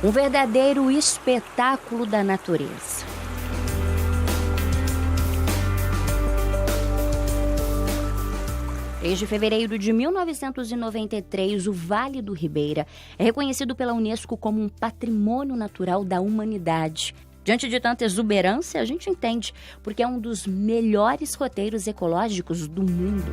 Um verdadeiro espetáculo da natureza. Desde fevereiro de 1993, o Vale do Ribeira é reconhecido pela Unesco como um patrimônio natural da humanidade. Diante de tanta exuberância, a gente entende, porque é um dos melhores roteiros ecológicos do mundo.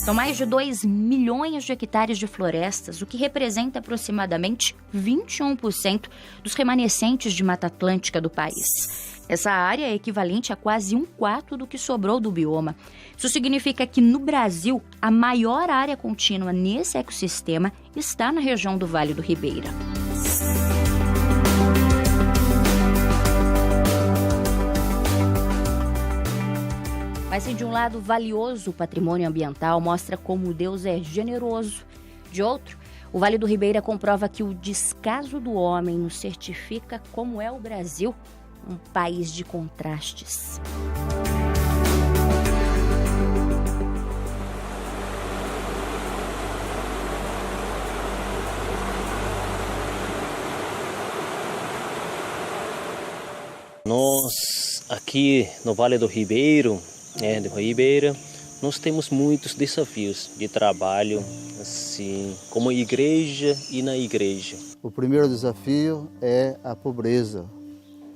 São mais de 2 milhões de hectares de florestas, o que representa aproximadamente 21% dos remanescentes de Mata Atlântica do país. Essa área é equivalente a quase 1/4 do que sobrou do bioma. Isso significa que, no Brasil, a maior área contínua nesse ecossistema está na região do Vale do Ribeira. Mas se de um lado valioso o patrimônio ambiental mostra como Deus é generoso, de outro, o Vale do Ribeira comprova que o descaso do homem nos certifica como é o Brasil, um país de contrastes. Nós, aqui no Vale do Ribeira, nós temos muitos desafios de trabalho, assim, como igreja e na igreja. O primeiro desafio é a pobreza.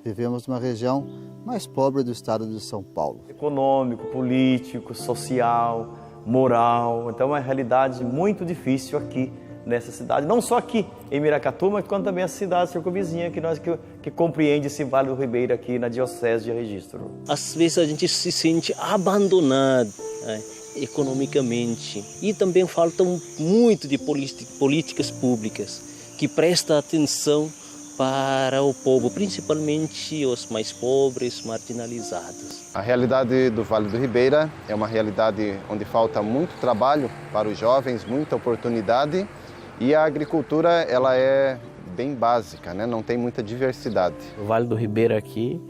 Vivemos numa região mais pobre do estado de São Paulo. Econômico, político, social, moral. Então é uma realidade muito difícil aqui nessa cidade. Não só aqui em Miracatu, mas quanto também a cidade circunvizinha que compreende esse Vale do Ribeira aqui na Diocese de Registro. Às vezes a gente se sente abandonado, né, economicamente. E também faltam muito de políticas públicas que prestam atenção para o povo, principalmente os mais pobres, marginalizados. A realidade do Vale do Ribeira é uma realidade onde falta muito trabalho para os jovens, muita oportunidade, e a agricultura ela é bem básica, né? Não tem muita diversidade. O Vale do Ribeira aqui,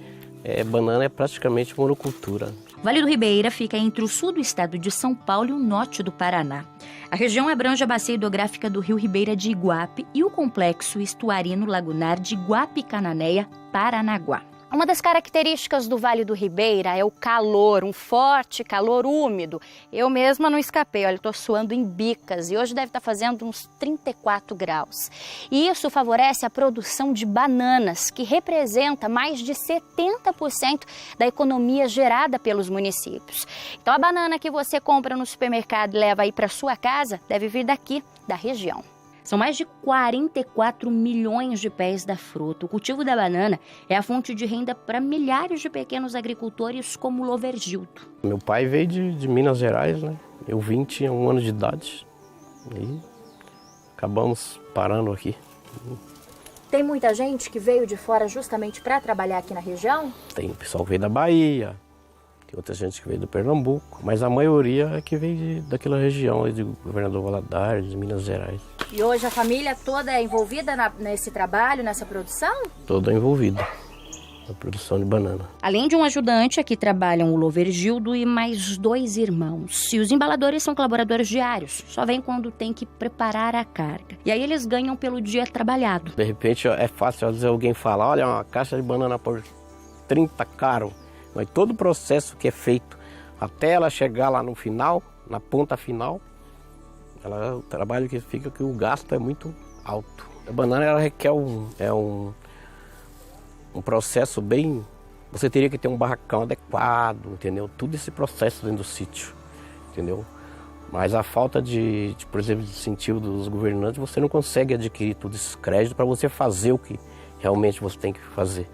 banana é praticamente monocultura. O Vale do Ribeira fica entre o sul do estado de São Paulo e o norte do Paraná. A região abrange a bacia hidrográfica do rio Ribeira de Iguape e o complexo estuarino lagunar de Iguape-Cananéia, Paranaguá. Uma das características do Vale do Ribeira é o calor, um forte calor úmido. Eu mesma não escapei, olha, estou suando em bicas e hoje deve estar fazendo uns 34 graus. E isso favorece a produção de bananas, que representa mais de 70% da economia gerada pelos municípios. Então a banana que você compra no supermercado e leva aí para sua casa deve vir daqui, da região. São mais de 44 milhões de pés da fruta. O cultivo da banana é a fonte de renda para milhares de pequenos agricultores como o Lovergildo. Meu pai veio de Minas Gerais, né? Eu vim, tinha 1 ano de idade e acabamos parando aqui. Tem muita gente que veio de fora justamente para trabalhar aqui na região? Tem pessoal que veio da Bahia, tem outra gente que veio do Pernambuco, mas a maioria é que veio daquela região, de Governador Valadares, de Minas Gerais. E hoje a família toda é envolvida nesse trabalho, nessa produção? Toda envolvida na produção de banana. Além de um ajudante, aqui trabalham o Lovergildo e mais 2 irmãos. E os embaladores são colaboradores diários, só vêm quando tem que preparar a carga. E aí eles ganham pelo dia trabalhado. De repente é fácil às vezes alguém falar, olha, uma caixa de banana por 30 caro. Mas todo o processo que é feito até ela chegar lá no final, na ponta final, o trabalho que fica, que o gasto é muito alto. A banana ela requer um processo bem... Você teria que ter um barracão adequado, entendeu? Tudo esse processo dentro do sítio, entendeu? Mas a falta por exemplo, de incentivo dos governantes, você não consegue adquirir todo esse crédito para você fazer o que realmente você tem que fazer.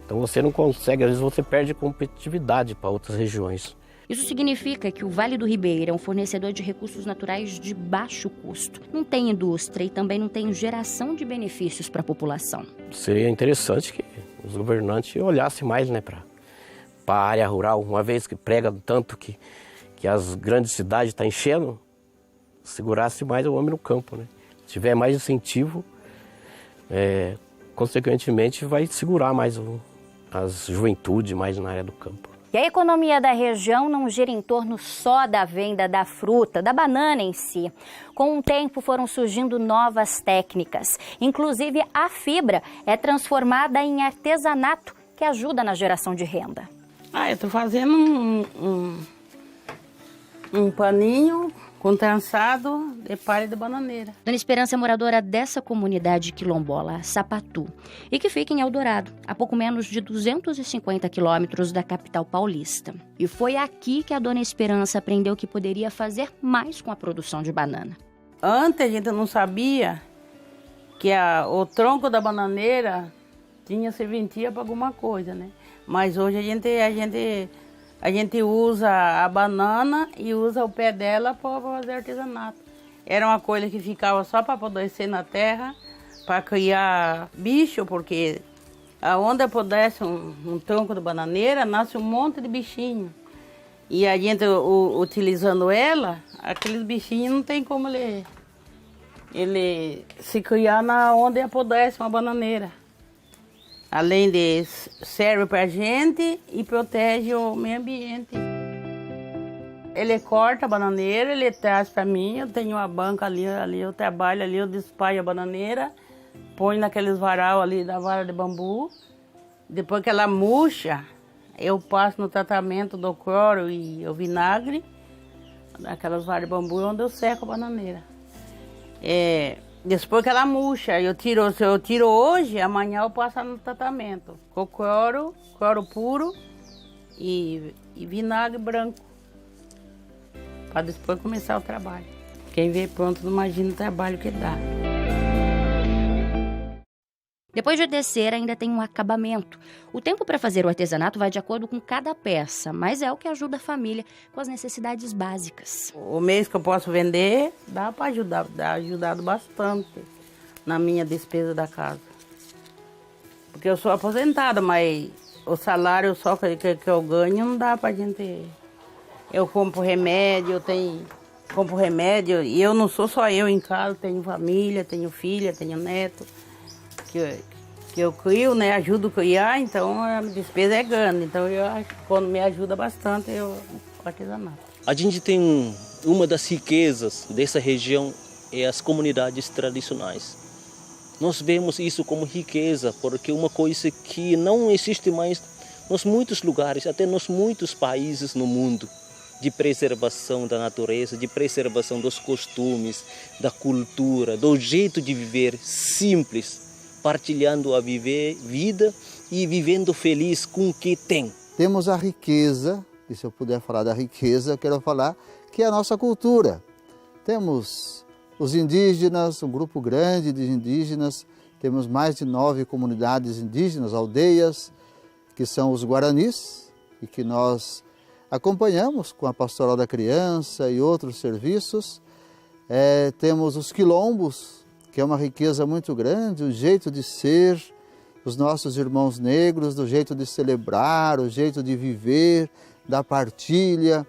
Então você não consegue, às vezes você perde competitividade para outras regiões. Isso significa que o Vale do Ribeira é um fornecedor de recursos naturais de baixo custo. Não tem indústria e também não tem geração de benefícios para a população. Seria interessante que os governantes olhassem mais, né, para a área rural, uma vez que prega tanto que as grandes cidades estão enchendo, segurasse mais o homem no campo, né? Se tiver mais incentivo, consequentemente vai segurar mais as juventude mais na área do campo. E a economia da região não gira em torno só da venda da fruta, da banana em si. Com o tempo foram surgindo novas técnicas. Inclusive a fibra é transformada em artesanato que ajuda na geração de renda. Eu estou fazendo um paninho com trançado de palha de bananeira. Dona Esperança é moradora dessa comunidade quilombola, Sapatu, e que fica em Eldorado, a pouco menos de 250 quilômetros da capital paulista. E foi aqui que a Dona Esperança aprendeu que poderia fazer mais com a produção de banana. Antes a gente não sabia que o tronco da bananeira tinha serventia para alguma coisa, né? Mas hoje a gente usa a banana e usa o pé dela para fazer artesanato. Era uma coisa que ficava só para apodrecer na terra, para criar bicho, porque aonde apodrece um tronco de bananeira, nasce um monte de bichinho. E a gente, utilizando ela, aqueles bichinhos não tem como ele se criar onde apodrece uma bananeira. Além de serve para a gente e protege o meio ambiente. Ele corta a bananeira, ele traz para mim, eu tenho uma banca ali eu trabalho ali, eu despaio a bananeira, ponho naqueles varal ali da vara de bambu. Depois que ela murcha, eu passo no tratamento do cloro e o vinagre, naquelas varas de bambu onde eu seco a bananeira. Depois que ela murcha, se eu tiro hoje, amanhã eu passo no tratamento. Com cloro puro e vinagre branco. Para depois começar o trabalho. Quem vê pronto não imagina o trabalho que dá. Depois de tecer, ainda tem um acabamento. O tempo para fazer o artesanato vai de acordo com cada peça, mas é o que ajuda a família com as necessidades básicas. O mês que eu posso vender, dá para ajudar, dá ajudado bastante na minha despesa da casa. Porque eu sou aposentada, mas o salário só que eu ganho não dá para gente... Eu compro remédio, compro remédio, e eu não sou só eu em casa, tenho família, tenho filha, tenho neto. Que eu crio, né, ajudo a criar, então a despesa é grande. Então eu acho que quando me ajuda bastante o artesanato. A gente tem uma das riquezas dessa região é as comunidades tradicionais. Nós vemos isso como riqueza, porque uma coisa que não existe mais nos muitos lugares, até nos muitos países no mundo, de preservação da natureza, de preservação dos costumes, da cultura, do jeito de viver simples, partilhando a vida e vivendo feliz com o que tem. Temos a riqueza, e se eu puder falar da riqueza, eu quero falar que é a nossa cultura. Temos os indígenas, um grupo grande de indígenas, temos mais de 9 comunidades indígenas, aldeias, que são os guaranis, e que nós acompanhamos com a Pastoral da Criança e outros serviços. Temos os quilombos, que é uma riqueza muito grande, o jeito de ser, os nossos irmãos negros, do jeito de celebrar, o jeito de viver, da partilha.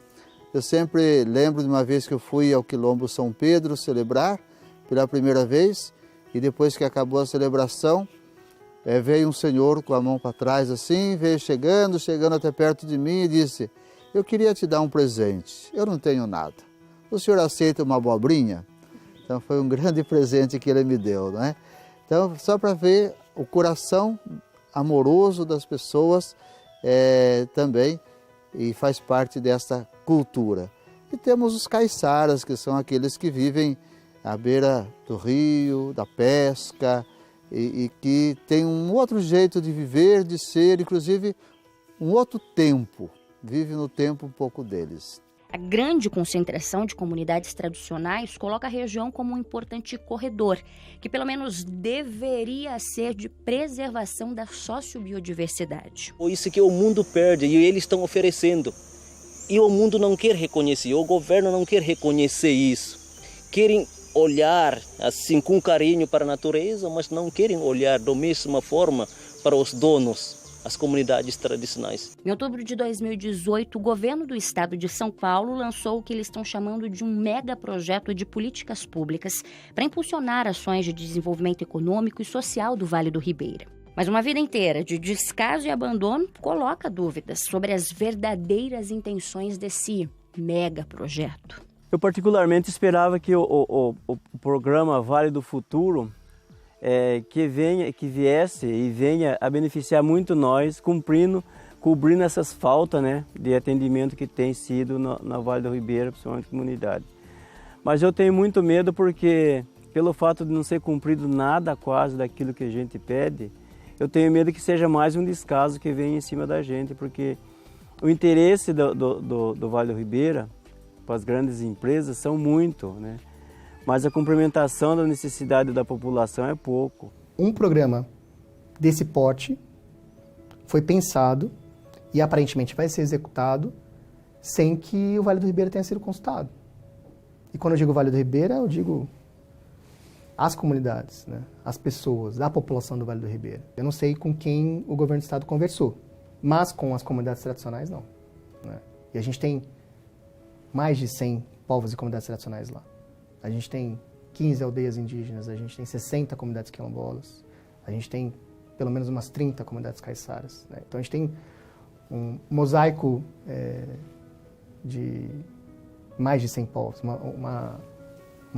Eu sempre lembro de uma vez que eu fui ao Quilombo São Pedro celebrar pela primeira vez, e depois que acabou a celebração, veio um senhor com a mão para trás assim, veio chegando até perto de mim e disse: eu queria te dar um presente, eu não tenho nada. O senhor aceita uma abobrinha? Então foi um grande presente que ele me deu, não é? Então, só para ver o coração amoroso das pessoas também, e faz parte dessa cultura. E temos os caiçaras, que são aqueles que vivem à beira do rio, da pesca, e que tem um outro jeito de viver, de ser, inclusive um outro tempo, vive no tempo um pouco deles. A grande concentração de comunidades tradicionais coloca a região como um importante corredor, que pelo menos deveria ser de preservação da sociobiodiversidade. Isso que o mundo perde e eles estão oferecendo. E o mundo não quer reconhecer, o governo não quer reconhecer isso. Querem olhar assim com carinho para a natureza, mas não querem olhar da mesma forma para os donos, as comunidades tradicionais. Em outubro de 2018, o governo do estado de São Paulo lançou o que eles estão chamando de um mega projeto de políticas públicas para impulsionar ações de desenvolvimento econômico e social do Vale do Ribeira. Mas uma vida inteira de descaso e abandono coloca dúvidas sobre as verdadeiras intenções desse mega projeto. Eu particularmente esperava que o programa Vale do Futuro que viesse e venha a beneficiar muito nós, cobrindo essas faltas, né, de atendimento que tem sido na Vale do Ribeira, principalmente na comunidade. Mas eu tenho muito medo porque, pelo fato de não ser cumprido nada quase daquilo que a gente pede, eu tenho medo que seja mais um descaso que venha em cima da gente, porque o interesse do Vale do Ribeira para as grandes empresas são muito, né? Mas a cumprimentação da necessidade da população é pouco. Um programa desse porte foi pensado e aparentemente vai ser executado sem que o Vale do Ribeira tenha sido consultado. E quando eu digo Vale do Ribeira, eu digo as comunidades, né? As pessoas, a população do Vale do Ribeira. Eu não sei com quem o governo do estado conversou, mas com as comunidades tradicionais não, né? E a gente tem mais de 100 povos e comunidades tradicionais lá. A gente tem 15 aldeias indígenas, a gente tem 60 comunidades quilombolas, a gente tem pelo menos umas 30 comunidades caiçaras, né? Então a gente tem um mosaico de mais de 100 povos, uma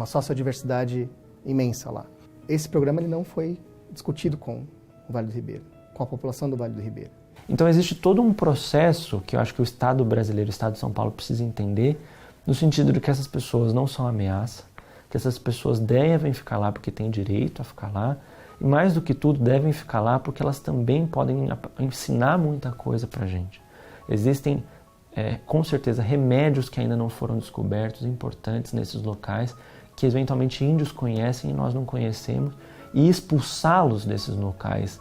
sociodiversidade imensa lá. Esse programa ele não foi discutido com o Vale do Ribeira, com a população do Vale do Ribeira. Então existe todo um processo que eu acho que o Estado brasileiro, o Estado de São Paulo precisa entender, no sentido de que essas pessoas não são ameaça, que essas pessoas devem ficar lá porque têm direito a ficar lá, e mais do que tudo devem ficar lá porque elas também podem ensinar muita coisa para a gente. Existem com certeza remédios que ainda não foram descobertos, importantes nesses locais, que eventualmente índios conhecem e nós não conhecemos, e expulsá-los desses locais,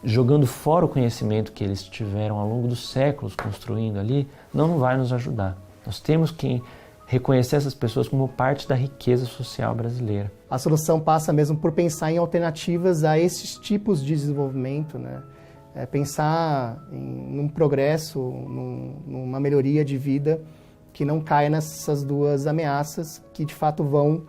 jogando fora o conhecimento que eles tiveram ao longo dos séculos construindo ali, não vai nos ajudar. Nós temos que reconhecer essas pessoas como parte da riqueza social brasileira. A solução passa mesmo por pensar em alternativas a esses tipos de desenvolvimento, né? Pensar num progresso, numa melhoria de vida que não caia nessas duas ameaças que de fato vão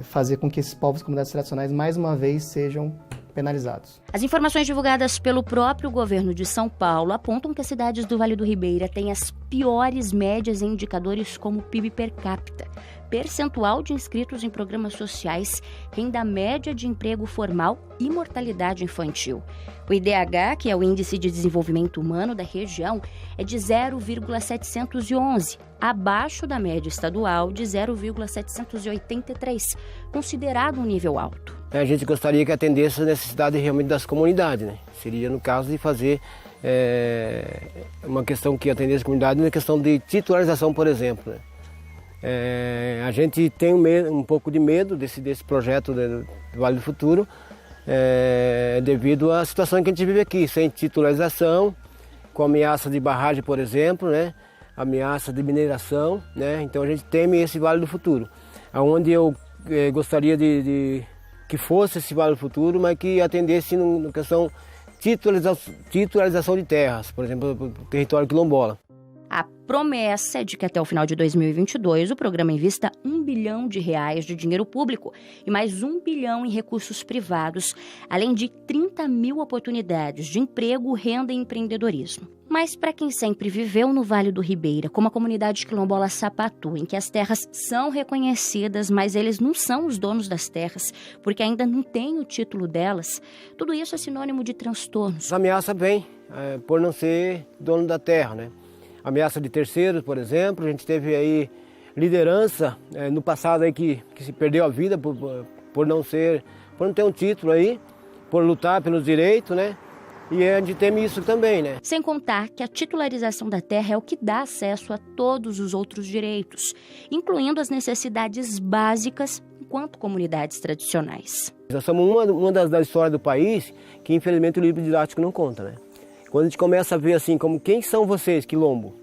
fazer com que esses povos e comunidades tradicionais mais uma vez sejam penalizados. As informações divulgadas pelo próprio governo de São Paulo apontam que as cidades do Vale do Ribeira têm as piores médias em indicadores como PIB per capita, percentual de inscritos em programas sociais, renda média de emprego formal e mortalidade infantil. O IDH, que é o Índice de Desenvolvimento Humano da região, é de 0,711, abaixo da média estadual de 0,783, considerado um nível alto. A gente gostaria que atendesse a necessidade realmente das comunidades, né? Seria no caso de fazer uma questão que atendesse a comunidade na questão de titularização, por exemplo, né? A gente tem um pouco de medo desse projeto do Vale do Futuro, devido à situação que a gente vive aqui, sem titularização, com ameaça de barragem, por exemplo, né? Ameaça de mineração, né? Então a gente teme esse Vale do Futuro, onde eu gostaria de que fosse esse Vale do Futuro, mas que atendesse na questão titularização de terras, por exemplo, do território quilombola. A promessa é de que até o final de 2022 o programa invista R$1 bilhão de dinheiro público e mais R$1 bilhão em recursos privados, além de 30 mil oportunidades de emprego, renda e empreendedorismo. Mas para quem sempre viveu no Vale do Ribeira, como a comunidade quilombola Sapatu, em que as terras são reconhecidas, mas eles não são os donos das terras, porque ainda não têm o título delas, tudo isso é sinônimo de transtornos. A ameaça vem por não ser dono da terra, né? Ameaça de terceiros, por exemplo, a gente teve aí liderança no passado aí que se perdeu a vida por não ter um título aí, por lutar pelos direitos, né? E a gente teme isso também, né? Sem contar que a titularização da terra é o que dá acesso a todos os outros direitos, incluindo as necessidades básicas enquanto comunidades tradicionais. Nós somos uma das histórias do país que infelizmente o livro didático não conta, né? Quando a gente começa a ver assim, como quem são vocês, quilombo?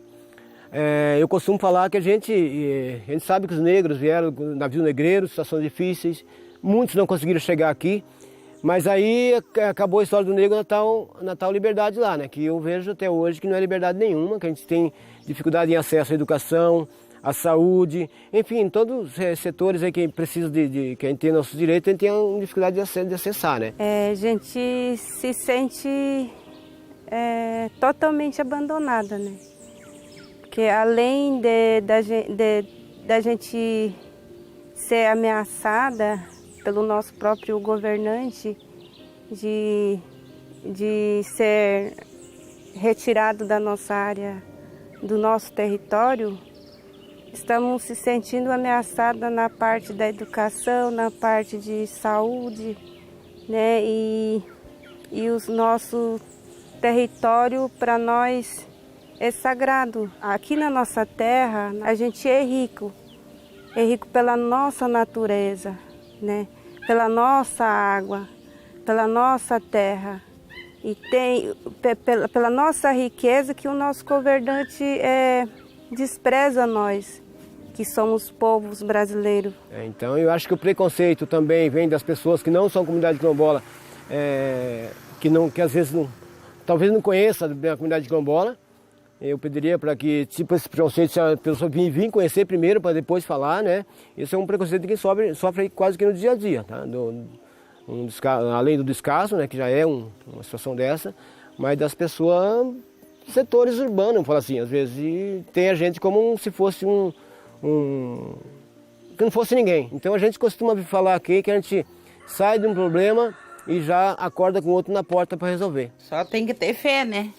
Eu costumo falar que a gente sabe que os negros vieram com navio negreiro, situações difíceis, muitos não conseguiram chegar aqui, mas aí acabou a história do negro na tal liberdade lá, né? Que eu vejo até hoje que não é liberdade nenhuma, que a gente tem dificuldade em acesso à educação, a saúde, enfim, todos os setores aí que precisam que a gente tenha nossos direitos, a gente tem uma dificuldade de acessar, né? A gente se sente totalmente abandonada, né? Porque além da gente ser ameaçada pelo nosso próprio governante, de ser retirado da nossa área, do nosso território, estamos se sentindo ameaçadas na parte da educação, na parte de saúde, né? E o nosso território para nós é sagrado. Aqui na nossa terra a gente é rico pela nossa natureza, né? Pela nossa água, pela nossa terra. E tem pela nossa riqueza que o nosso governante despreza nós, que somos povos brasileiros. Então eu acho que o preconceito também vem das pessoas que não são comunidade quilombola, que às vezes talvez não conheça a comunidade quilombola. Eu pediria para que tipo esse preconceito, se a pessoa vir conhecer primeiro para depois falar, né? Isso é um preconceito que sofre quase que no dia a dia, tá? Além do descaso, né, que já é uma situação dessa, mas das pessoas, setores urbanos, vamos falar assim, às vezes, e tem a gente como se fosse que não fosse ninguém. Então a gente costuma falar aqui que a gente sai de um problema e já acorda com outro na porta para resolver. Só tem que ter fé, né?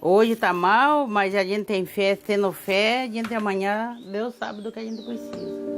Hoje tá mal, mas a gente tem fé, tendo fé, a gente amanhã, Deus sabe do que a gente precisa.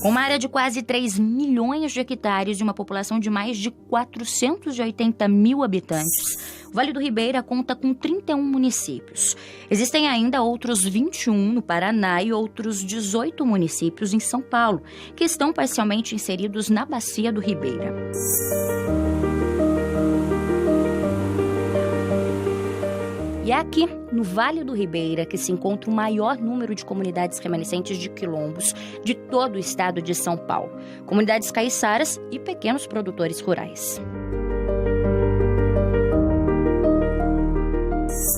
Uma área de quase 3 milhões de hectares e uma população de mais de 480 mil habitantes, o Vale do Ribeira conta com 31 municípios. Existem ainda outros 21 no Paraná e outros 18 municípios em São Paulo, que estão parcialmente inseridos na Bacia do Ribeira. E é aqui, no Vale do Ribeira, que se encontra o maior número de comunidades remanescentes de quilombos de todo o estado de São Paulo, comunidades caiçaras e pequenos produtores rurais.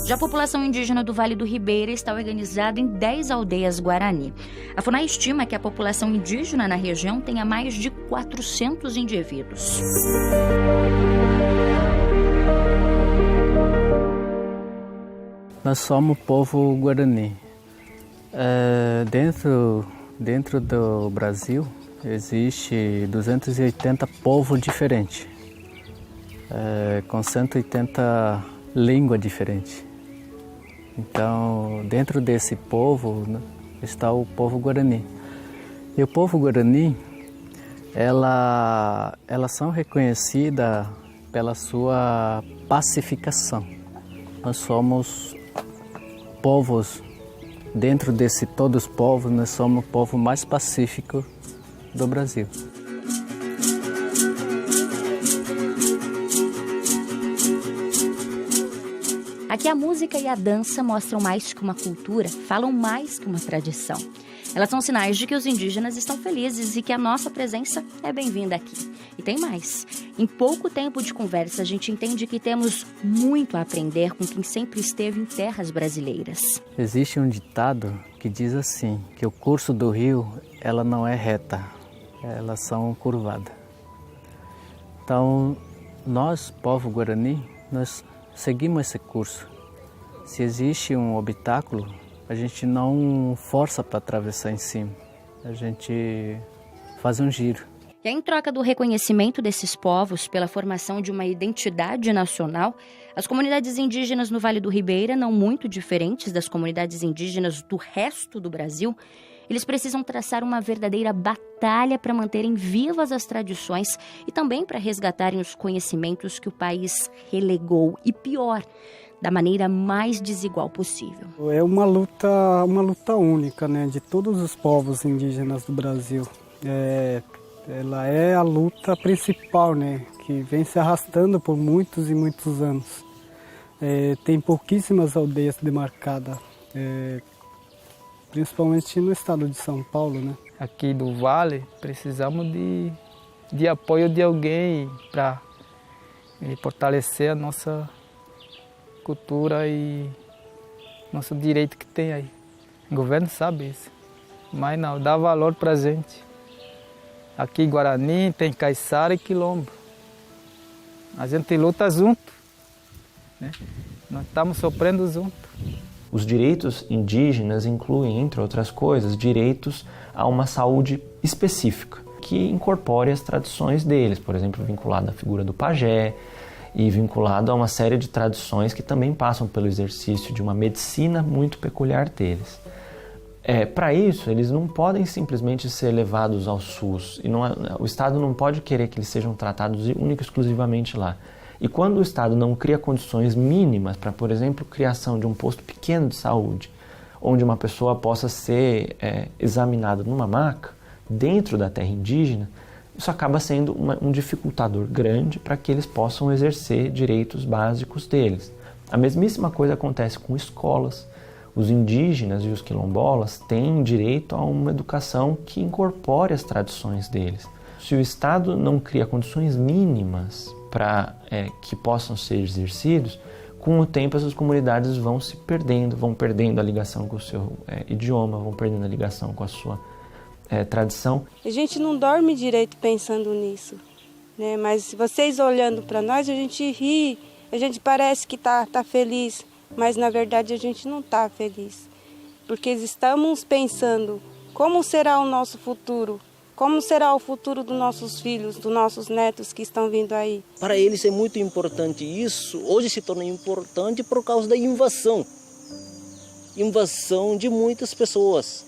Já a população indígena do Vale do Ribeira está organizada em 10 aldeias Guarani. A FUNAI estima que a população indígena na região tenha mais de 400 indivíduos. Nós somos povo Guarani. Dentro do Brasil existe 280 povos diferentes, com 180 línguas diferentes. Então, dentro desse povo está o povo Guarani. E o povo Guarani, elas são reconhecidas pela sua pacificação. Nós somos povos, dentro desse todos os povos, nós somos o povo mais pacífico do Brasil. Aqui a música e a dança mostram mais que uma cultura, falam mais que uma tradição. Elas são sinais de que os indígenas estão felizes e que a nossa presença é bem-vinda aqui. E tem mais. Em pouco tempo de conversa, a gente entende que temos muito a aprender com quem sempre esteve em terras brasileiras. Existe um ditado que diz assim, que o curso do rio, ela não é reta, elas são curvadas. Então, nós, povo Guarani, nós seguimos esse curso. Se existe um obstáculo, a gente não força para atravessar em cima, a gente faz um giro. E em troca do reconhecimento desses povos pela formação de uma identidade nacional, as comunidades indígenas no Vale do Ribeira, não muito diferentes das comunidades indígenas do resto do Brasil, eles precisam traçar uma verdadeira batalha para manterem vivas as tradições e também para resgatarem os conhecimentos que o país relegou e, pior, da maneira mais desigual possível. É uma luta única, né, de todos os povos indígenas do Brasil. ela é a luta principal, né, que vem se arrastando por muitos e muitos anos. Tem pouquíssimas aldeias demarcadas, principalmente no estado de São Paulo, né? Aqui do Vale, precisamos de apoio de alguém para fortalecer a nossa cultura e nosso direito que tem aí. O governo sabe isso, mas não, dá valor para a gente. Aqui em Guarani tem caiçara e quilombo. A gente luta junto, né? Nós estamos sofrendo junto. Os direitos indígenas incluem, entre outras coisas, direitos a uma saúde específica, que incorpore as tradições deles, por exemplo, vinculado à figura do pajé e vinculado a uma série de tradições que também passam pelo exercício de uma medicina muito peculiar deles. Para isso, eles não podem simplesmente ser levados ao SUS, e o Estado não pode querer que eles sejam tratados única e exclusivamente lá. E quando o Estado não cria condições mínimas para, por exemplo, criação de um posto pequeno de saúde, onde uma pessoa possa ser examinada numa maca, dentro da terra indígena, isso acaba sendo um dificultador grande para que eles possam exercer direitos básicos deles. A mesmíssima coisa acontece com escolas. Os indígenas e os quilombolas têm direito a uma educação que incorpore as tradições deles. Se o Estado não cria condições mínimas para que possam ser exercidos, com o tempo essas comunidades vão se perdendo, vão perdendo a ligação com o seu idioma, vão perdendo a ligação com a sua tradição. A gente não dorme direito pensando nisso, né? Mas vocês olhando para nós, a gente ri, a gente parece que tá feliz, mas na verdade a gente não está feliz, porque estamos pensando como será o nosso futuro, como será o futuro dos nossos filhos, dos nossos netos que estão vindo aí. Para eles é muito importante isso, hoje se torna importante por causa da invasão de muitas pessoas,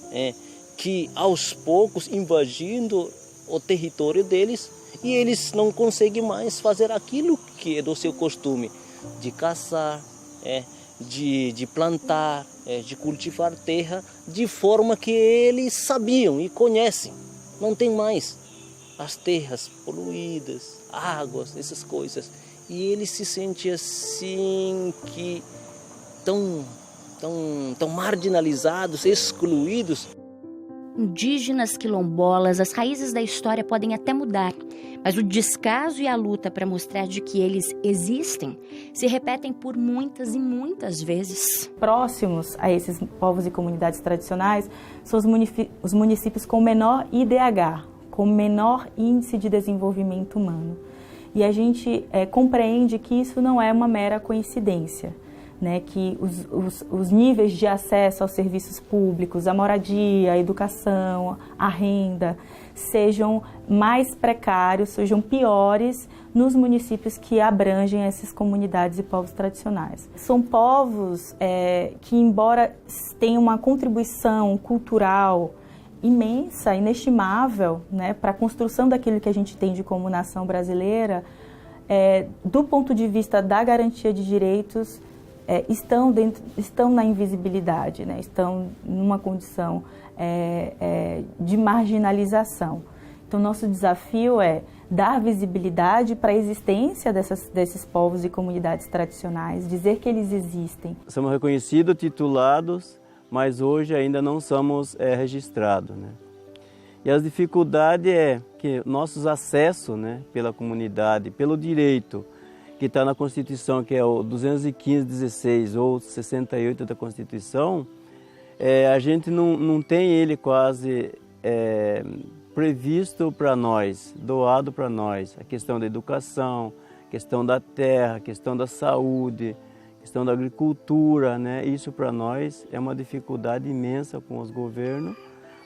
que aos poucos invadindo o território deles, e eles não conseguem mais fazer aquilo que é do seu costume, de caçar, de plantar, de cultivar terra, de forma que eles sabiam e conhecem. Não tem mais as terras poluídas, águas, essas coisas. E eles se sentem assim, que tão marginalizados, excluídos. Indígenas, quilombolas, as raízes da história podem até mudar, mas o descaso e a luta para mostrar de que eles existem se repetem por muitas e muitas vezes. Próximos a esses povos e comunidades tradicionais são os municípios com menor IDH, com menor índice de desenvolvimento humano. E a gente compreende que isso não é uma mera coincidência, né, que os níveis de acesso aos serviços públicos, a moradia, a educação, a renda, sejam mais precários, sejam piores nos municípios que abrangem essas comunidades e povos tradicionais. São povos que, embora tenham uma contribuição cultural imensa, inestimável, né, para a construção daquilo que a gente tem de como nação brasileira, do ponto de vista da garantia de direitos, estão na invisibilidade, né? Estão numa condição de marginalização. Então, nosso desafio é dar visibilidade para a existência desses povos e comunidades tradicionais, dizer que eles existem. Somos reconhecidos, titulados, mas hoje ainda não somos registrados, né? E as dificuldades é que nossos acessos, né, pela comunidade, pelo direito, que está na Constituição, que é o 215/16 ou 68 da Constituição, a gente não tem ele quase previsto para nós, doado para nós. A questão da educação, a questão da terra, a questão da saúde, a questão da agricultura, né? Isso para nós é uma dificuldade imensa com os governos,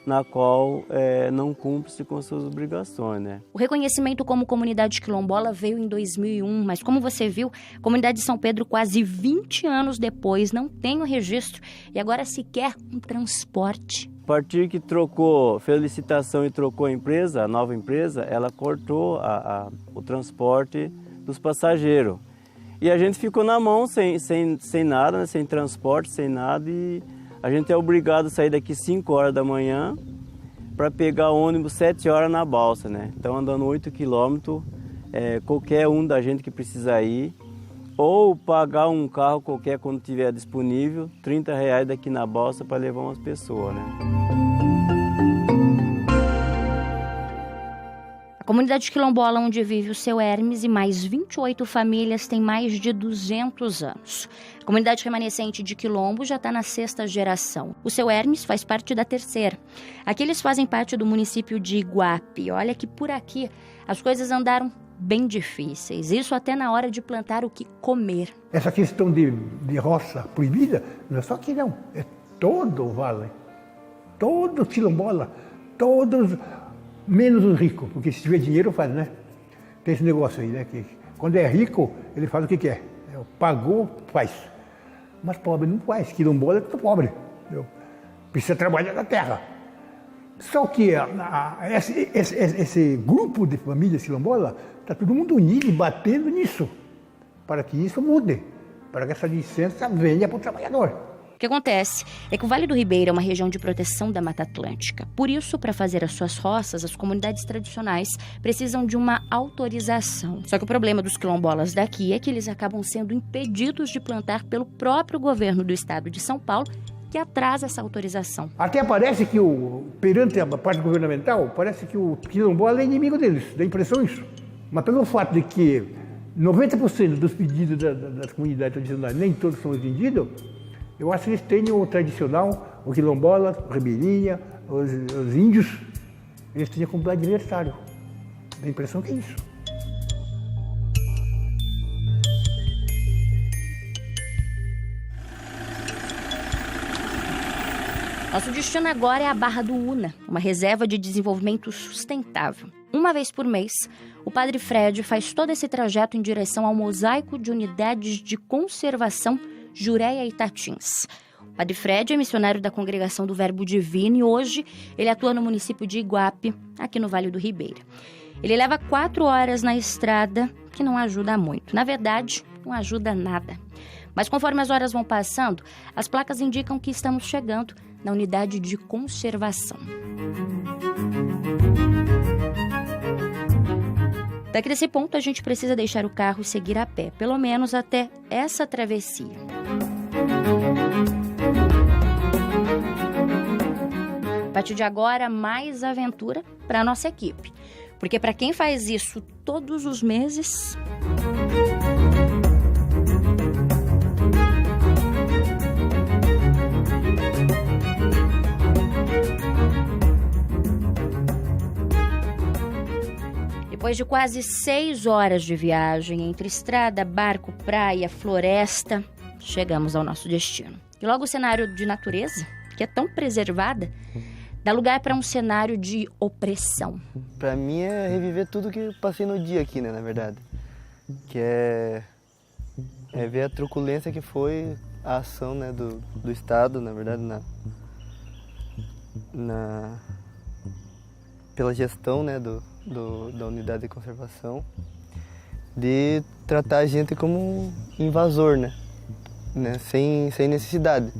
na qual não cumpre-se com suas obrigações, né? O reconhecimento como comunidade quilombola veio em 2001, mas como você viu, a comunidade de São Pedro, quase 20 anos depois, não tem o registro e agora sequer um transporte. A partir que fez a licitação e trocou a empresa, a nova empresa, ela cortou o transporte dos passageiros. E a gente ficou na mão sem nada, né? Sem transporte, sem nada, e a gente é obrigado a sair daqui 5 horas da manhã para pegar ônibus 7 horas na balsa, né? Então andando 8 quilômetros, qualquer um da gente que precisa ir, ou pagar um carro qualquer quando tiver disponível, R$30 daqui na balsa para levar umas pessoas, né? A comunidade quilombola onde vive o seu Hermes e mais 28 famílias tem mais de 200 anos. A comunidade remanescente de Quilombo já está na 6ª geração. O seu Hermes faz parte da 3ª. Aqui eles fazem parte do município de Iguape. Olha que por aqui as coisas andaram bem difíceis. Isso até na hora de plantar o que comer. Essa questão de roça proibida, não é só aqui não. É todo o vale. Todo quilombola. Todos... menos os ricos, porque se tiver dinheiro faz, né? Tem esse negócio aí, né? Que quando é rico, ele faz o que quer. Pagou, faz. Mas pobre não faz. Quilombola é tudo pobre. Entendeu? Precisa trabalhar na terra. Só que esse grupo de famílias quilombola está todo mundo unido e batendo nisso, para que isso mude, para que essa licença venha para o trabalhador. O que acontece é que o Vale do Ribeira é uma região de proteção da Mata Atlântica. Por isso, para fazer as suas roças, as comunidades tradicionais precisam de uma autorização. Só que o problema dos quilombolas daqui é que eles acabam sendo impedidos de plantar pelo próprio governo do estado de São Paulo, que atrasa essa autorização. Até parece que, perante a parte governamental, parece que o quilombola é inimigo deles, dá impressão isso. Mas pelo fato de que 90% dos pedidos das comunidades tradicionais, nem todos são atendidos, eu acho que eles têm o tradicional, o quilombola, o ribeirinha, os índios, eles têm como adversário. Dá a impressão que é isso. Nosso destino agora é a Barra do Una, uma reserva de desenvolvimento sustentável. Uma vez por mês, o Padre Fred faz todo esse trajeto em direção ao mosaico de unidades de conservação Jureia e Tatins. O Padre Fred é missionário da Congregação do Verbo Divino e hoje ele atua no município de Iguape, aqui no Vale do Ribeira. Ele leva 4 horas na estrada, que não ajuda muito. Na verdade, não ajuda nada. Mas conforme as horas vão passando, as placas indicam que estamos chegando na unidade de conservação. Daqui desse ponto, a gente precisa deixar o carro e seguir a pé, pelo menos até essa travessia. A partir de agora, mais aventura para a nossa equipe. Porque para quem faz isso todos os meses... Depois de quase 6 horas de viagem entre estrada, barco, praia, floresta, chegamos ao nosso destino. E logo o cenário de natureza, que é tão preservada, dá lugar para um cenário de opressão. Para mim é reviver tudo que eu passei no dia aqui, né, na verdade. Que é ver a truculência que foi a ação, né, do Estado, na verdade, pela gestão, né, da unidade de conservação, de tratar a gente como invasor, né, sem necessidade.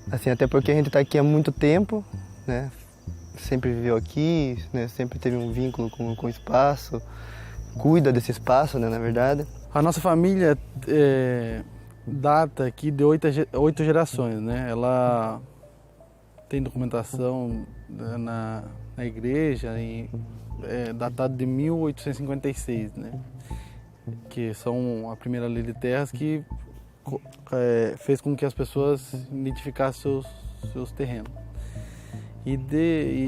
Assim, até porque a gente está aqui há muito tempo, né, sempre viveu aqui, né, sempre teve um vínculo com o espaço, cuida desse espaço, né, na verdade. A nossa família data aqui de 8 gerações, né, ela tem documentação na igreja, datado de 1856, né? Que são a primeira lei de terras que fez com que as pessoas identificassem seus terrenos.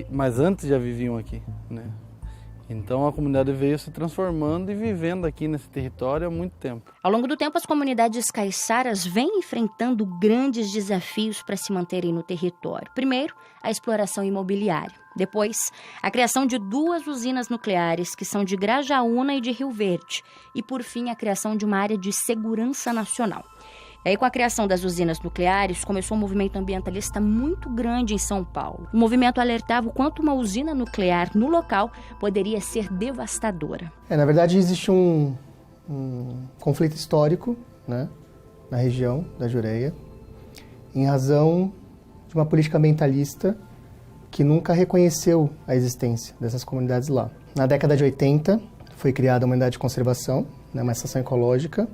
Mas antes já viviam aqui, né? Então a comunidade veio se transformando e vivendo aqui nesse território há muito tempo. Ao longo do tempo, as comunidades caiçaras vêm enfrentando grandes desafios para se manterem no território. Primeiro, a exploração imobiliária. Depois, a criação de 2 usinas nucleares, que são de Grajaúna e de Rio Verde. E, por fim, a criação de uma área de segurança nacional. E aí, com a criação das usinas nucleares, começou um movimento ambientalista muito grande em São Paulo. O movimento alertava o quanto uma usina nuclear no local poderia ser devastadora. Na verdade, existe um conflito histórico, né, na região da Jureia, em razão de uma política ambientalista que nunca reconheceu a existência dessas comunidades lá. Na década de 80, foi criada uma unidade de conservação, né, uma estação ecológica.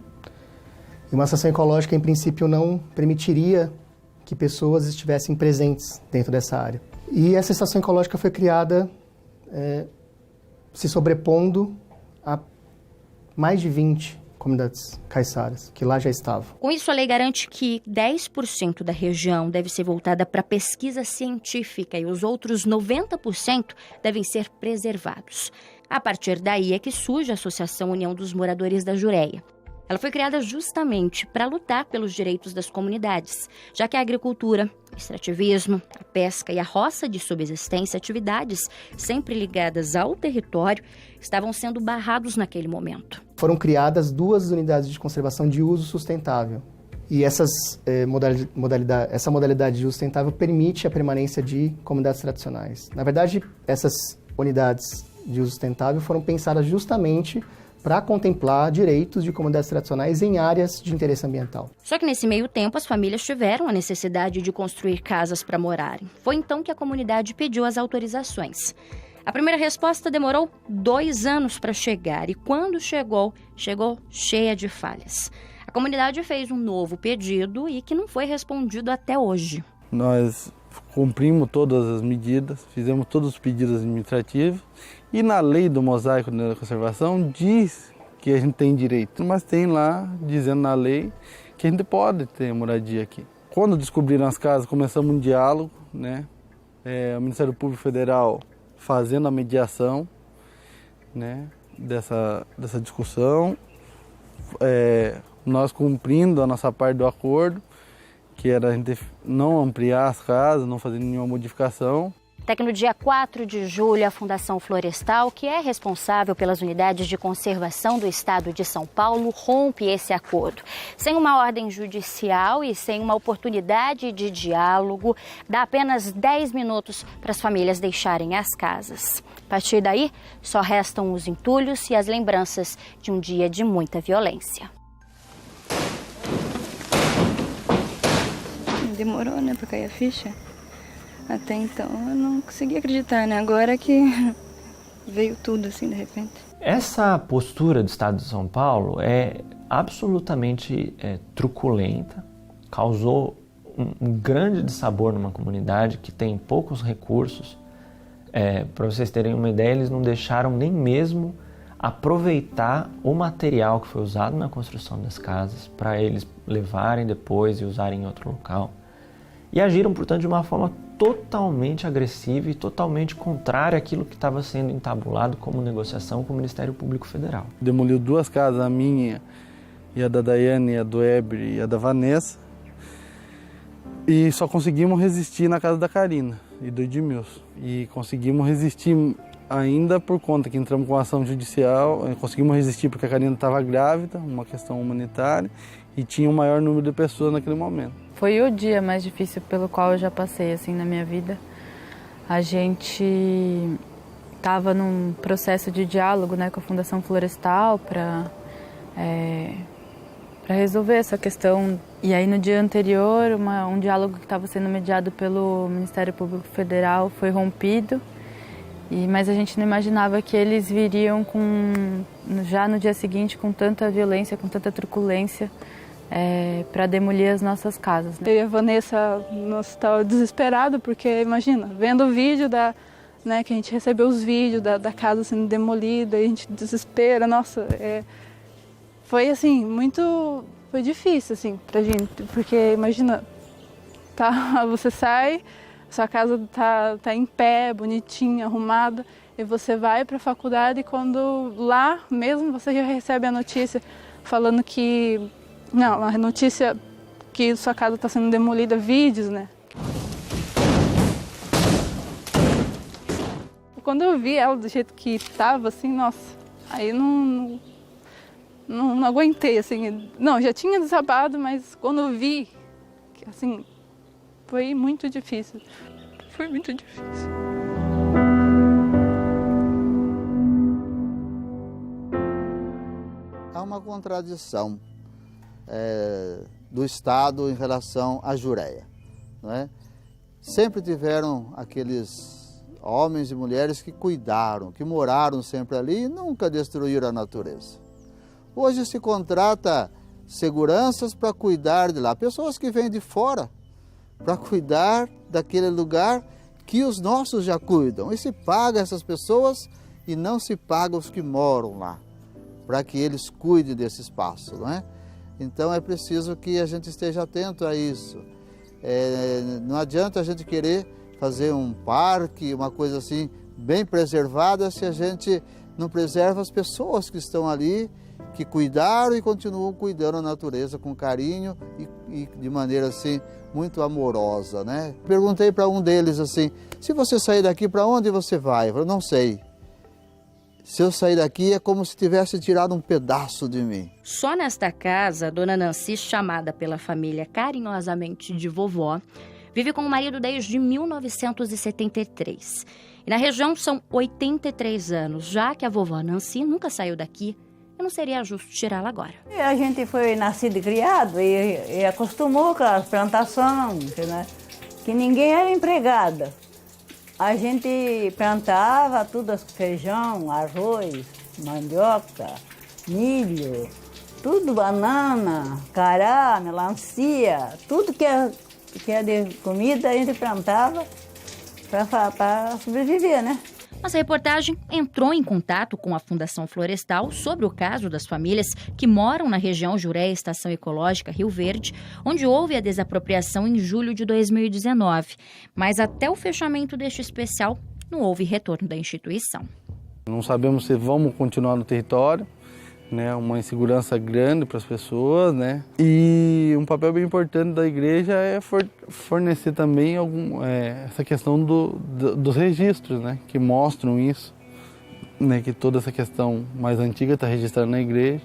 E uma estação ecológica, em princípio, não permitiria que pessoas estivessem presentes dentro dessa área. E essa estação ecológica foi criada se sobrepondo a mais de 20 comunidades caiçaras, que lá já estavam. Com isso, a lei garante que 10% da região deve ser voltada para pesquisa científica e os outros 90% devem ser preservados. A partir daí é que surge a Associação União dos Moradores da Jureia. Ela foi criada justamente para lutar pelos direitos das comunidades, já que a agricultura, o extrativismo, a pesca e a roça de subsistência, atividades sempre ligadas ao território, estavam sendo barrados naquele momento. Foram criadas 2 unidades de conservação de uso sustentável. E essa modalidade de uso sustentável permite a permanência de comunidades tradicionais. Na verdade, essas unidades de uso sustentável foram pensadas justamente para contemplar direitos de comunidades tradicionais em áreas de interesse ambiental. Só que nesse meio tempo as famílias tiveram a necessidade de construir casas para morarem. Foi então que a comunidade pediu as autorizações. A primeira resposta demorou 2 anos para chegar e quando chegou cheia de falhas. A comunidade fez um novo pedido e que não foi respondido até hoje. Nós cumprimos todas as medidas, fizemos todos os pedidos administrativos e na lei do mosaico da conservação diz que a gente tem direito, mas tem lá dizendo na lei que a gente pode ter moradia aqui. Quando descobriram as casas, começamos um diálogo, né? O Ministério Público Federal fazendo a mediação, né? dessa discussão, nós cumprindo a nossa parte do acordo, que era a gente não ampliar as casas, não fazer nenhuma modificação. Até que no dia 4 de julho, a Fundação Florestal, que é responsável pelas unidades de conservação do estado de São Paulo, rompe esse acordo. Sem uma ordem judicial e sem uma oportunidade de diálogo, dá apenas 10 minutos para as famílias deixarem as casas. A partir daí, só restam os entulhos e as lembranças de um dia de muita violência. Demorou, né, para cair a ficha. Até então eu não conseguia acreditar, né? Agora que veio tudo assim de repente. Essa postura do Estado de São Paulo é absolutamente truculenta, causou um grande dissabor numa comunidade que tem poucos recursos. Para vocês terem uma ideia, eles não deixaram nem mesmo aproveitar o material que foi usado na construção das casas para eles levarem depois e usarem em outro local. E agiram, portanto, de uma forma totalmente agressiva e totalmente contrária àquilo que estava sendo entabulado como negociação com o Ministério Público Federal. Demoliu 2 casas, a minha e a da Daiane, a do Eber e a da Vanessa. E só conseguimos resistir na casa da Karina e do Edmilson. E conseguimos resistir ainda por conta que entramos com ação judicial, conseguimos resistir porque a Karina estava grávida, uma questão humanitária, e tinha um maior número de pessoas naquele momento. Foi o dia mais difícil pelo qual eu já passei assim na minha vida. A gente estava num processo de diálogo, né, com a Fundação Florestal para resolver essa questão. E aí no dia anterior, um diálogo que estava sendo mediado pelo Ministério Público Federal foi rompido. Mas a gente não imaginava que eles viriam já no dia seguinte com tanta violência, com tanta truculência, para demolir as nossas casas. Né? Eu e a Vanessa, nós estávamos desesperados, porque imagina, vendo o vídeo que a gente recebeu os vídeos da casa sendo demolida, e a gente desespera, nossa, foi assim, foi difícil assim pra gente, porque imagina, você sai, sua casa tá em pé, bonitinha, arrumada, e você vai para a faculdade e quando lá mesmo você já recebe a notícia falando que não, a notícia que sua casa está sendo demolida, vídeos, né? Quando eu vi ela do jeito que estava, assim, nossa, aí não aguentei, assim. Não, já tinha desabado, mas quando eu vi, assim, foi muito difícil. Foi muito difícil. Há uma contradição do Estado em relação à Jureia, não é? sempre tiveram aqueles homens e mulheres que cuidaram, que moraram sempre ali e nunca destruíram a natureza. Hoje se contrata seguranças para cuidar de lá, pessoas que vêm de fora para cuidar daquele lugar que os nossos já cuidam. E se paga essas pessoas e não se paga os que moram lá, para que eles cuidem desse espaço, não é? Então é preciso que a gente esteja atento a isso. Não adianta a gente querer fazer um parque, uma coisa assim bem preservada, se a gente não preserva as pessoas que estão ali, que cuidaram e continuam cuidando da natureza com carinho e de maneira assim muito amorosa, né? Perguntei para um deles assim: se você sair daqui, para onde você vai? Eu falei: não sei. Se eu sair daqui é como se tivesse tirado um pedaço de mim. Só nesta casa, a dona Nancy, chamada pela família carinhosamente de vovó, vive com o marido desde 1973. E na região são 83 anos. Já que a vovó Nancy nunca saiu daqui, não seria justo tirá-la agora. A gente foi nascido e criado e acostumou com as plantações, né? Que ninguém era empregada. A gente plantava tudo, feijão, arroz, mandioca, milho, tudo, banana, cará, melancia, tudo que é de comida a gente plantava para sobreviver, né? Nossa reportagem entrou em contato com a Fundação Florestal sobre o caso das famílias que moram na região Juré Estação Ecológica Rio Verde, onde houve a desapropriação em julho de 2019. Mas até o fechamento deste especial, não houve retorno da instituição. Não sabemos se vamos continuar no território, né? Uma insegurança grande para as pessoas, né? E um papel bem importante da igreja é fornecer também essa questão dos registros, né? Que mostram isso, né? Que toda essa questão mais antiga está registrada na igreja.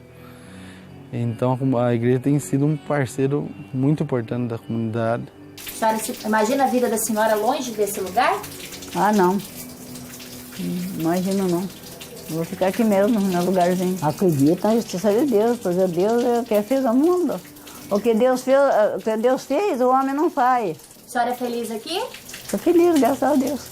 Então a igreja tem sido um parceiro muito importante da comunidade. A senhora imagina a vida da senhora longe desse lugar? Ah, não. Imagino não. Vou ficar aqui mesmo, no lugarzinho. Acredito na justiça de Deus, porque Deus é o que fez o mundo. O que Deus fez, o homem não faz. A senhora é feliz aqui? Estou feliz, graças a Deus.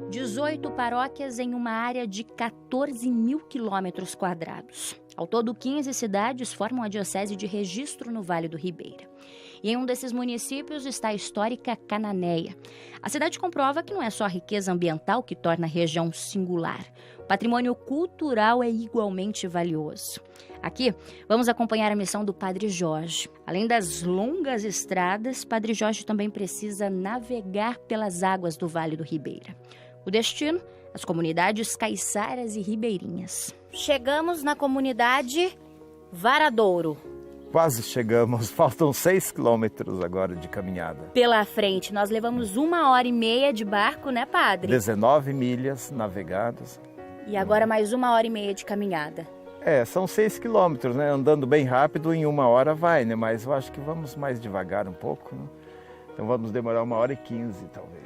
18 paróquias em uma área de 14 mil quilômetros quadrados. Ao todo, 15 cidades formam a Diocese de Registro no Vale do Ribeira. E em um desses municípios está a histórica Cananéia. A cidade comprova que não é só a riqueza ambiental que torna a região singular. O patrimônio cultural é igualmente valioso. Aqui, vamos acompanhar a missão do Padre Jorge. Além das longas estradas, Padre Jorge também precisa navegar pelas águas do Vale do Ribeira. O destino, as comunidades caiçaras e ribeirinhas. Chegamos na comunidade Varadouro. Quase chegamos, faltam 6 quilômetros agora de caminhada. Pela frente, nós levamos 1h30 de barco, né, Padre? 19 milhas navegadas. E agora mais 1h30 de caminhada. São 6 quilômetros, né? Andando bem rápido, em 1 hora vai, né? Mas eu acho que vamos mais devagar um pouco, né? Então vamos demorar 1h15, talvez.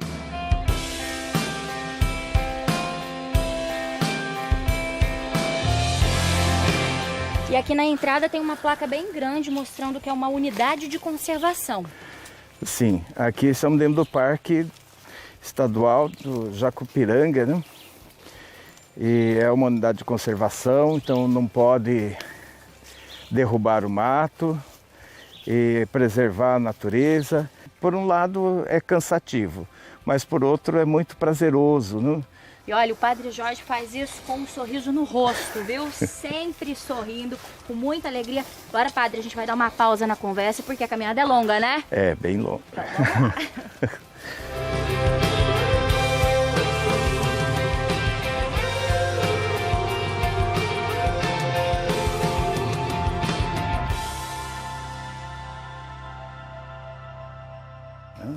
E aqui na entrada tem uma placa bem grande mostrando que é uma unidade de conservação. Sim, aqui estamos dentro do Parque Estadual do Jacupiranga, né? E é uma unidade de conservação, então não pode derrubar o mato e preservar a natureza. Por um lado é cansativo, mas por outro é muito prazeroso, né? E olha, o Padre Jorge faz isso com um sorriso no rosto, viu? Sempre sorrindo, com muita alegria. Agora, Padre, a gente vai dar uma pausa na conversa, porque a caminhada é longa, né? É, bem longa. Então, vamos lá.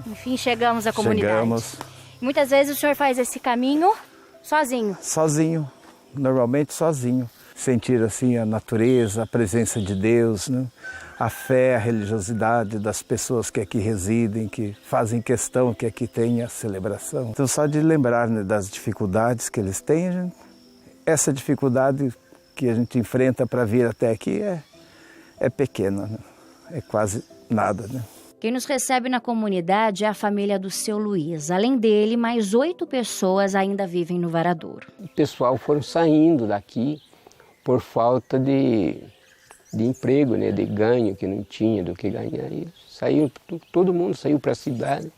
Enfim, chegamos à comunidade. Chegamos. Muitas vezes o senhor faz esse caminho sozinho? Sozinho, normalmente sozinho. sentir assim a natureza, a presença de Deus, né? A fé, a religiosidade das pessoas que aqui residem, que fazem questão que aqui tenha celebração. Então só de lembrar, né, das dificuldades que eles têm, essa dificuldade que a gente enfrenta para vir até aqui é pequena, né? É quase nada, né? Quem nos recebe na comunidade é a família do seu Luiz. Além dele, mais 8 pessoas ainda vivem no Varadouro. O pessoal foram saindo daqui por falta de emprego, né, de ganho, que não tinha do que ganhar. E saiu, todo mundo saiu para a cidade.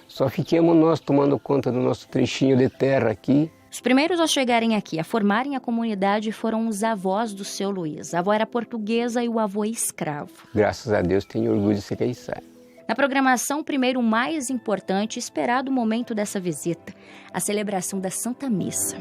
Só ficamos nós tomando conta do nosso trechinho de terra aqui. Os primeiros a chegarem aqui, a formarem a comunidade, foram os avós do seu Luiz. A avó era portuguesa e o avô escravo. Graças a Deus, tenho orgulho de ser caiçara. Na programação, o primeiro mais importante, esperado momento dessa visita, a celebração da Santa Missa.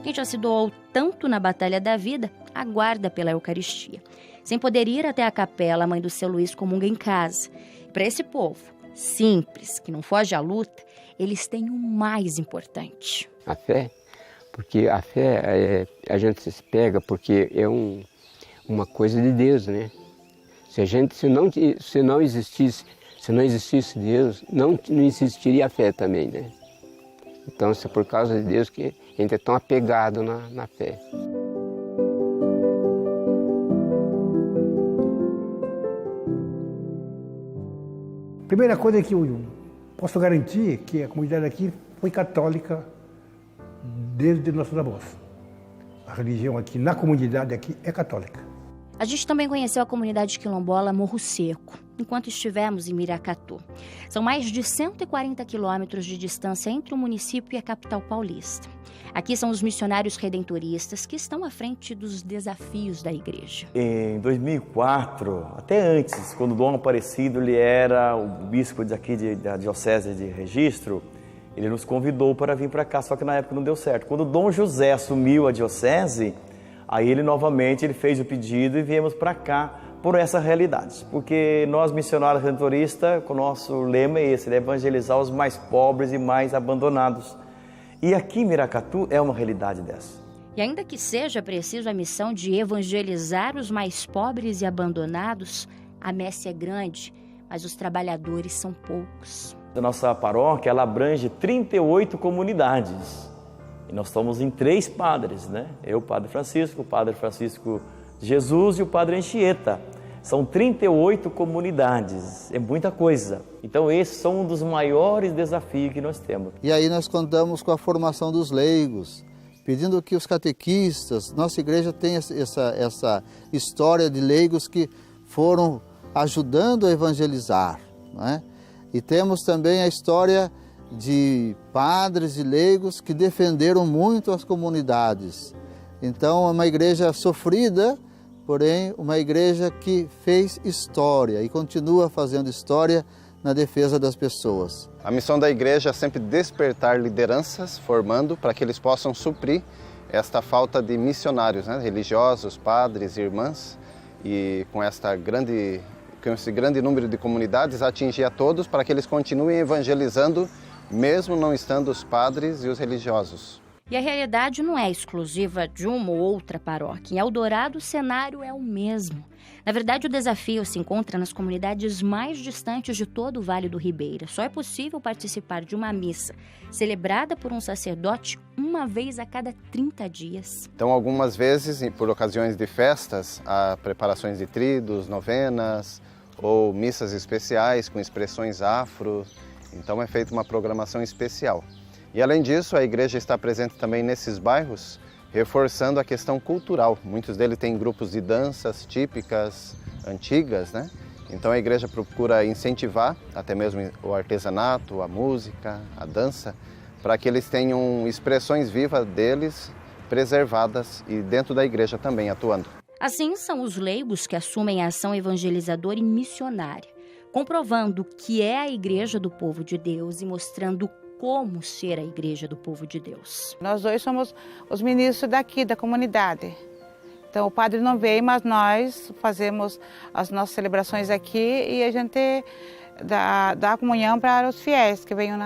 Quem já se doou tanto na Batalha da Vida, aguarda pela Eucaristia. Sem poder ir até a capela, a mãe do seu Luiz comunga em casa. Para esse povo simples, que não foge à luta, eles têm o mais importante. A fé, porque a fé a gente se pega porque é uma coisa de Deus, né? Se não existisse Deus, não existiria a fé também, né? Então, é por causa de Deus que a gente é tão apegado na fé. Primeira coisa que eu posso garantir que a comunidade aqui foi católica desde nossos avós. A religião aqui, na comunidade aqui, é católica. A gente também conheceu a comunidade quilombola Morro Seco, enquanto estivemos em Miracatu. São mais de 140 quilômetros de distância entre o município e a capital paulista. Aqui são os missionários redentoristas que estão à frente dos desafios da igreja. Em 2004, até antes, quando Dom Aparecido ele era o bispo daqui da diocese de Registro, ele nos convidou para vir para cá, só que na época não deu certo. Quando Dom José assumiu a diocese, aí ele novamente fez o pedido e viemos para cá por essa realidade. Porque nós, missionários redentoristas, o nosso lema é esse, evangelizar os mais pobres e mais abandonados. E aqui em Miracatu é uma realidade dessa. E ainda que seja preciso a missão de evangelizar os mais pobres e abandonados, a messe é grande, mas os trabalhadores são poucos. A nossa paróquia ela abrange 38 comunidades. E nós estamos em 3 padres, né? Eu, o Padre Francisco de Jesus e o Padre Anchieta. São 38 comunidades, é muita coisa. Então esses são um dos maiores desafios que nós temos. E aí nós contamos com a formação dos leigos, pedindo que os catequistas, nossa igreja tem essa história de leigos que foram ajudando a evangelizar, né? E temos também a história de padres e leigos que defenderam muito as comunidades. Então é uma igreja sofrida, porém uma igreja que fez história e continua fazendo história na defesa das pessoas. A missão da igreja é sempre despertar lideranças, formando para que eles possam suprir esta falta de missionários, né? Religiosos, padres, irmãs, e com esse grande número de comunidades atingir a todos para que eles continuem evangelizando, mesmo não estando os padres e os religiosos. E a realidade não é exclusiva de uma ou outra paróquia. Em Eldorado, o cenário é o mesmo. Na verdade, o desafio se encontra nas comunidades mais distantes de todo o Vale do Ribeira. Só é possível participar de uma missa celebrada por um sacerdote uma vez a cada 30 dias. Então, algumas vezes, por ocasiões de festas, há preparações de tríduos, novenas ou missas especiais com expressões afro. Então, é feita uma programação especial. E além disso, a igreja está presente também nesses bairros, reforçando a questão cultural. Muitos deles têm grupos de danças típicas, antigas, né? Então a igreja procura incentivar até mesmo o artesanato, a música, a dança, para que eles tenham expressões vivas deles preservadas e dentro da igreja também atuando. Assim, são os leigos que assumem a ação evangelizadora e missionária, comprovando que é a igreja do povo de Deus e mostrando como ser a igreja do povo de Deus. Nós dois somos os ministros daqui, da comunidade. Então o padre não veio, mas nós fazemos as nossas celebrações aqui e a gente da comunhão para os fiéis que venham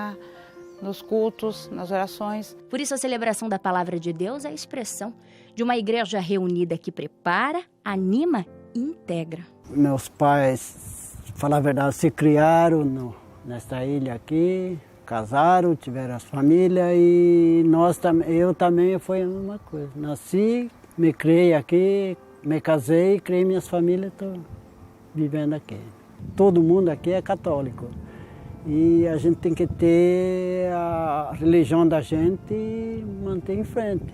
nos cultos, nas orações. Por isso, a celebração da Palavra de Deus é a expressão de uma igreja reunida que prepara, anima e integra. Meus pais, falar a verdade, se criaram nesta ilha aqui, casaram, tiveram as famílias e eu também foi a mesma coisa. Nasci, me criei aqui, me casei, criei minhas famílias, estou vivendo aqui. Todo mundo aqui é católico e a gente tem que ter a religião da gente e manter em frente,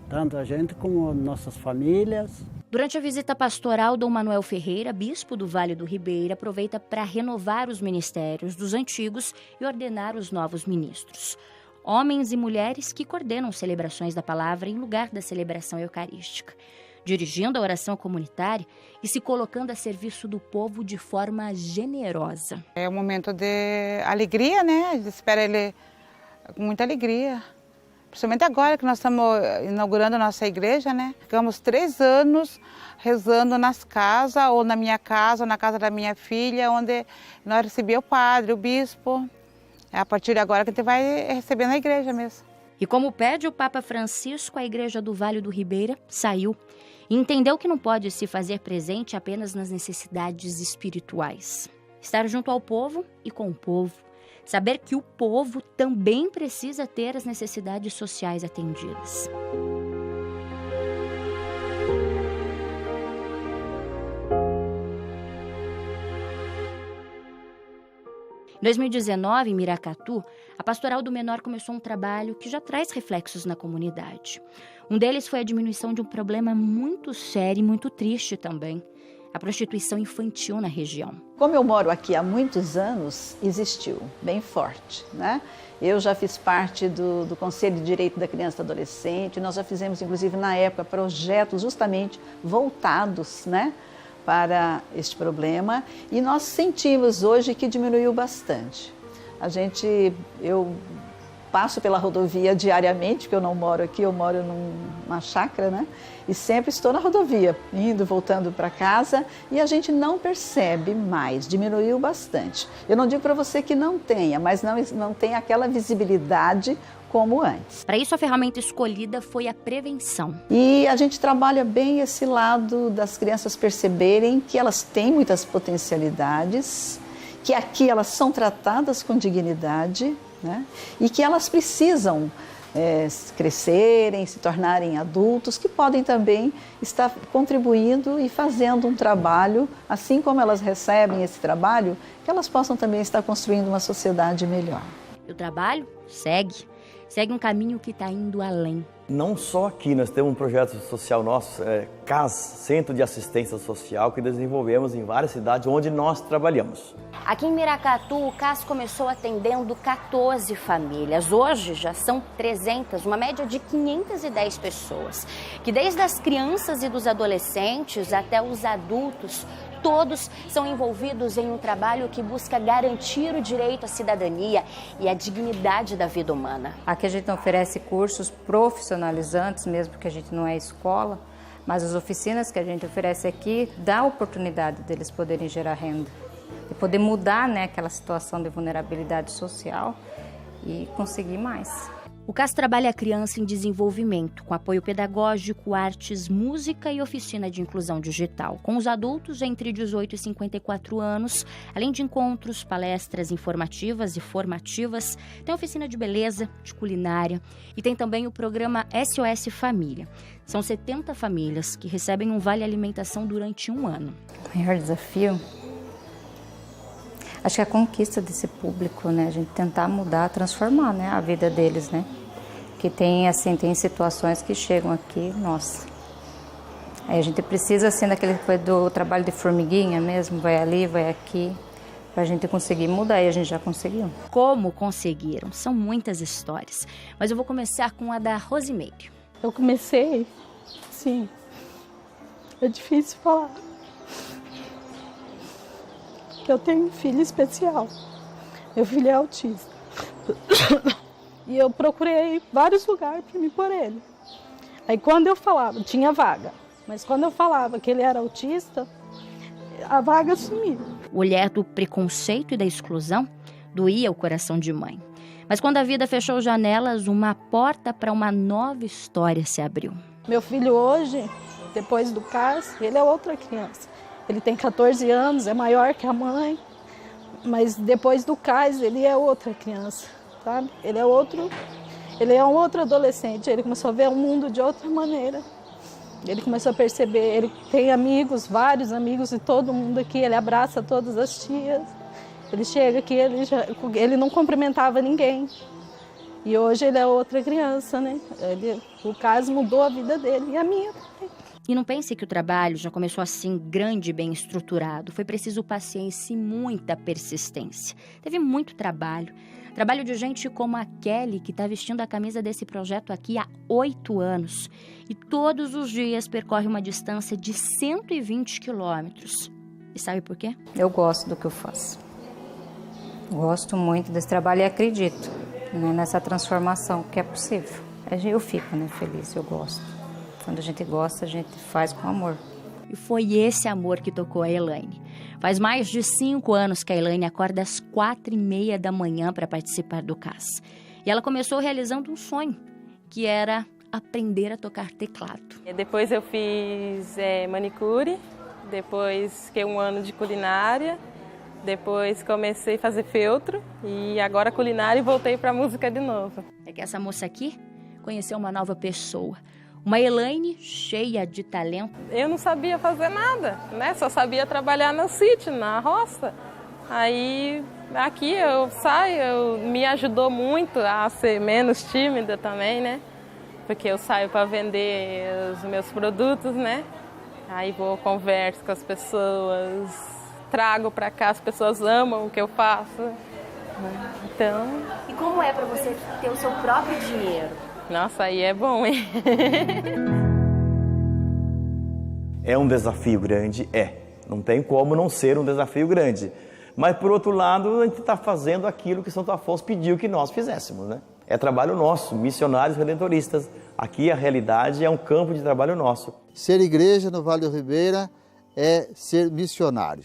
tanto a gente como nossas famílias. Durante a visita pastoral, Dom Manuel Ferreira, bispo do Vale do Ribeira, aproveita para renovar os ministérios dos antigos e ordenar os novos ministros. Homens e mulheres que coordenam celebrações da palavra em lugar da celebração eucarística, dirigindo a oração comunitária e se colocando a serviço do povo de forma generosa. É um momento de alegria, né? A gente espera ele com muita alegria. Principalmente agora que nós estamos inaugurando a nossa igreja, né? Ficamos 3 anos rezando nas casas, ou na minha casa, ou na casa da minha filha, onde nós recebemos o padre, o bispo. É a partir de agora que a gente vai receber na igreja mesmo. E como pede o Papa Francisco, a igreja do Vale do Ribeira saiu e entendeu que não pode se fazer presente apenas nas necessidades espirituais. Estar junto ao povo e com o povo. Saber que o povo também precisa ter as necessidades sociais atendidas. Em 2019, em Miracatu, a Pastoral do Menor começou um trabalho que já traz reflexos na comunidade. Um deles foi a diminuição de um problema muito sério e muito triste também, a prostituição infantil na região. Como eu moro aqui há muitos anos, existiu, bem forte, né? Eu já fiz parte do Conselho de Direito da Criança e do Adolescente, nós já fizemos, inclusive, na época, projetos justamente voltados, né, para este problema, e nós sentimos hoje que diminuiu bastante. Eu passo pela rodovia diariamente, porque eu não moro aqui, eu moro numa chácara, né? E sempre estou na rodovia, indo, voltando para casa, e a gente não percebe mais, diminuiu bastante. Eu não digo para você que não tenha, mas não tem aquela visibilidade como antes. Para isso, a ferramenta escolhida foi a prevenção. E a gente trabalha bem esse lado das crianças perceberem que elas têm muitas potencialidades, que aqui elas são tratadas com dignidade, né? E que elas precisam crescerem, se tornarem adultos, que podem também estar contribuindo e fazendo um trabalho, assim como elas recebem esse trabalho, que elas possam também estar construindo uma sociedade melhor. E o trabalho segue um caminho que está indo além. Não só aqui, nós temos um projeto social nosso, CAS, Centro de Assistência Social, que desenvolvemos em várias cidades onde nós trabalhamos. Aqui em Miracatu, o CAS começou atendendo 14 famílias. Hoje já são 300, uma média de 510 pessoas, que desde as crianças e dos adolescentes até os adultos, todos são envolvidos em um trabalho que busca garantir o direito à cidadania e à dignidade da vida humana. Aqui a gente não oferece cursos profissionalizantes, mesmo que a gente não é escola, mas as oficinas que a gente oferece aqui dá a oportunidade deles poderem gerar renda e poder mudar, né, aquela situação de vulnerabilidade social e conseguir mais. O CAS trabalha a criança em desenvolvimento, com apoio pedagógico, artes, música e oficina de inclusão digital. Com os adultos entre 18 e 54 anos, além de encontros, palestras informativas e formativas, tem oficina de beleza, de culinária e tem também o programa SOS Família. São 70 famílias que recebem um vale alimentação durante um ano. O maior desafio, acho que é a conquista desse público, né? A gente tentar mudar, transformar, né, a vida deles, né? Que tem situações que chegam aqui, nossa. Aí a gente precisa, assim, do trabalho de formiguinha mesmo, vai ali, vai aqui, para a gente conseguir mudar, e a gente já conseguiu. Como conseguiram? São muitas histórias, mas eu vou começar com a da Rosimeire. Eu comecei, sim, é difícil falar. Eu tenho um filho especial, meu filho é autista. E eu procurei vários lugares para me pôr ele. Aí quando eu falava, tinha vaga, mas quando eu falava que ele era autista, a vaga sumia. O olhar do preconceito e da exclusão doía o coração de mãe. Mas quando a vida fechou janelas, uma porta para uma nova história se abriu. Meu filho hoje, depois do CAS, ele é outra criança. Ele tem 14 anos, é maior que a mãe, mas depois do CAS ele é outra criança, sabe? Ele é um outro adolescente, ele começou a ver o mundo de outra maneira. Ele começou a perceber, ele tem amigos, vários amigos de todo mundo aqui, ele abraça todas as tias. Ele chega aqui, ele não cumprimentava ninguém. E hoje ele é outra criança, né? O caso mudou a vida dele e a minha também. E não pense que o trabalho já começou assim, grande e bem estruturado. Foi preciso paciência e muita persistência. Teve muito trabalho. Trabalho de gente como a Kelly, que está vestindo a camisa desse projeto aqui há 8 anos. E todos os dias percorre uma distância de 120 quilômetros. E sabe por quê? Eu gosto do que eu faço. Gosto muito desse trabalho e acredito, né, nessa transformação que é possível. Eu fico, feliz, eu gosto. Quando a gente gosta, a gente faz com amor. E foi esse amor que tocou a Elaine. Faz mais de 5 anos que a Elaine acorda às 4h30 da manhã para participar do CAS. E ela começou realizando um sonho, que era aprender a tocar teclado. Depois eu fiz manicure, depois fiquei 1 ano de culinária, depois comecei a fazer feltro e agora culinária e voltei para a música de novo. É que essa moça aqui conheceu uma nova pessoa. Uma Elaine cheia de talento. Eu não sabia fazer nada, né? Só sabia trabalhar no sítio, na roça. Aí aqui eu saio, me ajudou muito a ser menos tímida também, né? Porque eu saio para vender os meus produtos, né? Aí vou, converso com as pessoas, trago para cá, as pessoas amam o que eu faço. Então... E como é para você ter o seu próprio dinheiro? Nossa, aí é bom, hein? É um desafio grande? Não tem como não ser um desafio grande. Mas, por outro lado, a gente está fazendo aquilo que Santo Afonso pediu que nós fizéssemos, né? É trabalho nosso, missionários redentoristas. Aqui a realidade é um campo de trabalho nosso. Ser igreja no Vale do Ribeira é ser missionário.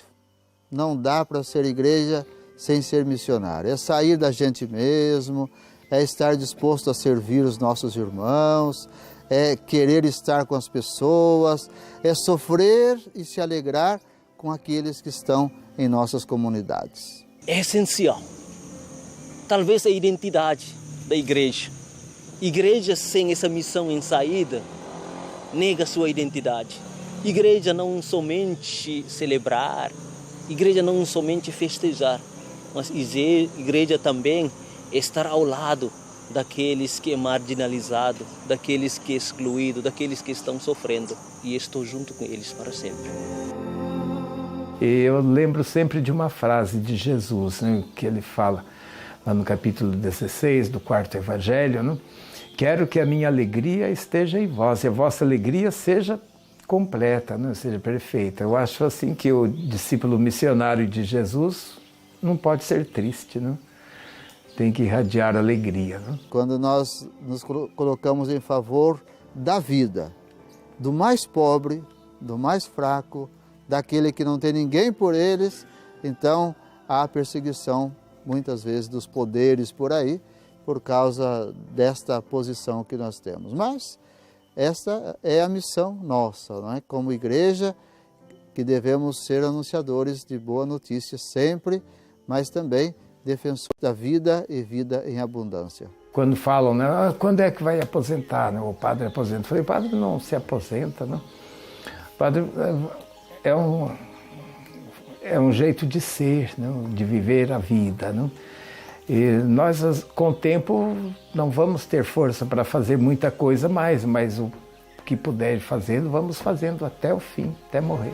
Não dá para ser igreja sem ser missionário. É sair da gente mesmo, é estar disposto a servir os nossos irmãos, é querer estar com as pessoas, é sofrer e se alegrar com aqueles que estão em nossas comunidades. É essencial. Talvez a identidade da igreja. Igreja sem essa missão em saída nega sua identidade. Igreja não somente celebrar, igreja não somente festejar, mas igreja também estar ao lado daqueles que é marginalizado, daqueles que é excluído, daqueles que estão sofrendo. E estou junto com eles para sempre. Eu lembro sempre de uma frase de Jesus, né, que ele fala lá no capítulo 16 do 4º Evangelho, né? Quero que a minha alegria esteja em vós e a vossa alegria seja completa, né? Seja perfeita. Eu acho assim que o discípulo missionário de Jesus não pode ser triste, né? Tem que irradiar alegria. Né? Quando nós nos colocamos em favor da vida, do mais pobre, do mais fraco, daquele que não tem ninguém por eles, então há perseguição, muitas vezes, dos poderes por aí, por causa desta posição que nós temos. Mas esta é a missão nossa, não é? Como igreja, que devemos ser anunciadores de boa notícia sempre, mas também defensor da vida e vida em abundância. Quando falam, né, quando é que vai aposentar, né? O padre aposenta. Eu falei, o padre não se aposenta, não. O padre é um jeito de ser, não? De viver a vida, não? E nós, com o tempo, não vamos ter força para fazer muita coisa mais, mas o que puder fazer, vamos fazendo até o fim, até morrer.